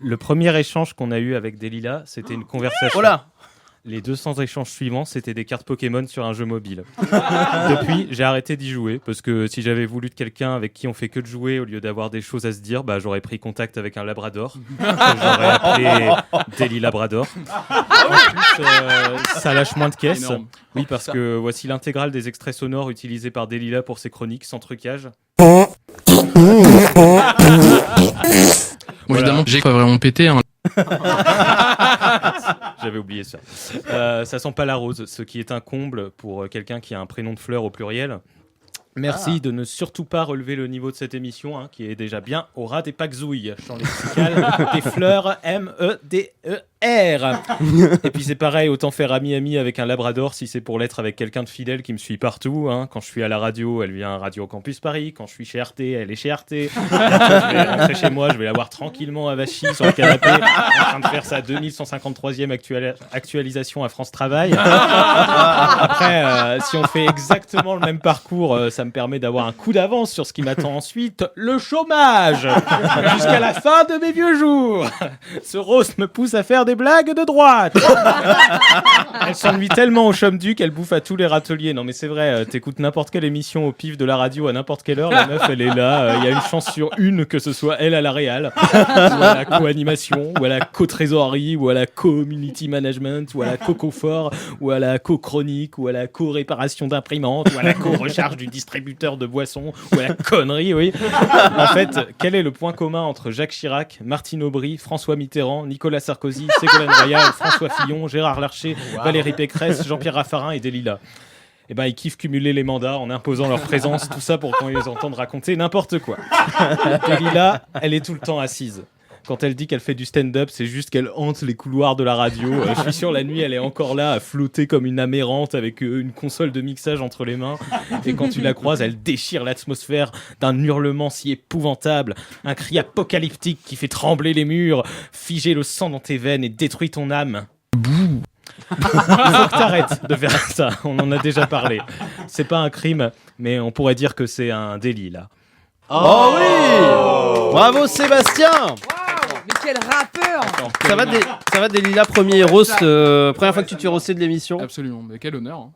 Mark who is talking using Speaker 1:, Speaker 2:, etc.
Speaker 1: Le premier échange qu'on a eu avec Delila, c'était une conversation.
Speaker 2: Oh là.
Speaker 1: Les 200 échanges suivants, c'était des cartes Pokémon sur un jeu mobile. Depuis, j'ai arrêté d'y jouer parce que si j'avais voulu de quelqu'un avec qui on fait que de jouer au lieu d'avoir des choses à se dire, bah, j'aurais pris contact avec un Labrador. J'aurais appelé Daily Labrador. En plus, ça lâche moins de caisses.
Speaker 3: Énorme.
Speaker 1: Oui, parce que voici l'intégrale des extraits sonores utilisés par Delila pour ses chroniques sans trucage.
Speaker 3: Bon, évidemment, j'ai pas vraiment pété. Hein.
Speaker 1: J'avais oublié ça. Ça sent pas la rose, ce qui est un comble pour quelqu'un qui a un prénom de fleur au pluriel. Merci de ne surtout pas relever le niveau de cette émission, hein, qui est déjà bien au ras des paxouilles. Chant lexical des fleurs M-E-D-E-R. Et puis c'est pareil, autant faire ami-ami avec un Labrador si c'est pour l'être avec quelqu'un de fidèle qui me suit partout. Hein. Quand je suis à la radio, elle vient à Radio Campus Paris. Quand je suis chez RT, elle est chez RT. Quand je vais rentrer chez moi, je vais la voir tranquillement avachie sur le canapé, en train de faire sa 2153e actualisation à France Travail. Après, si on fait exactement le même parcours, ça me permet d'avoir un coup d'avance sur ce qui m'attend ensuite, le chômage, jusqu'à la fin de mes vieux jours. Ce roast me pousse à faire des blagues de droite. Elle s'ennuie tellement au chôme-du qu'elle bouffe à tous les râteliers. Non mais c'est vrai, t'écoutes n'importe quelle émission au pif de la radio à n'importe quelle heure, la meuf elle est là, il y a une chance sur une que ce soit elle à la réal, ou à la co-animation, ou à la co-trésorerie, ou à la community management, ou à la co-confort, ou à la co-chronique, ou à la co-réparation d'imprimantes, ou à la co-recharge du distributeur de boissons, ou à la connerie, oui. En fait, quel est le point commun entre Jacques Chirac, Martine Aubry, François Mitterrand, Nicolas Sarkozy, Ségolène Royal, François Fillon, Gérard Larcher, Valérie Pécresse, Jean-Pierre Raffarin et Delila? Eh ben, ils kiffent cumuler les mandats en imposant leur présence, tout ça pour qu'on les entende raconter n'importe quoi. Delila, elle est tout le temps assise. Quand elle dit qu'elle fait du stand-up, c'est juste qu'elle hante les couloirs de la radio. Je suis sûr, la nuit, elle est encore là à flotter comme une amérante avec une console de mixage entre les mains. Et quand tu la croises, elle déchire l'atmosphère d'un hurlement si épouvantable. Un cri apocalyptique qui fait trembler les murs, figer le sang dans tes veines et détruit ton âme. Bouh. Il faut que t'arrêtes de faire ça. On en a déjà parlé. C'est pas un crime, mais on pourrait dire que c'est un délit, là.
Speaker 2: Oh oui. Bravo Sébastien.
Speaker 4: Mais quel rappeur!
Speaker 2: Ça va Delila, premier roast, première fois que tu te fais roaster de l'émission.
Speaker 3: Absolument, mais quel honneur. Hein.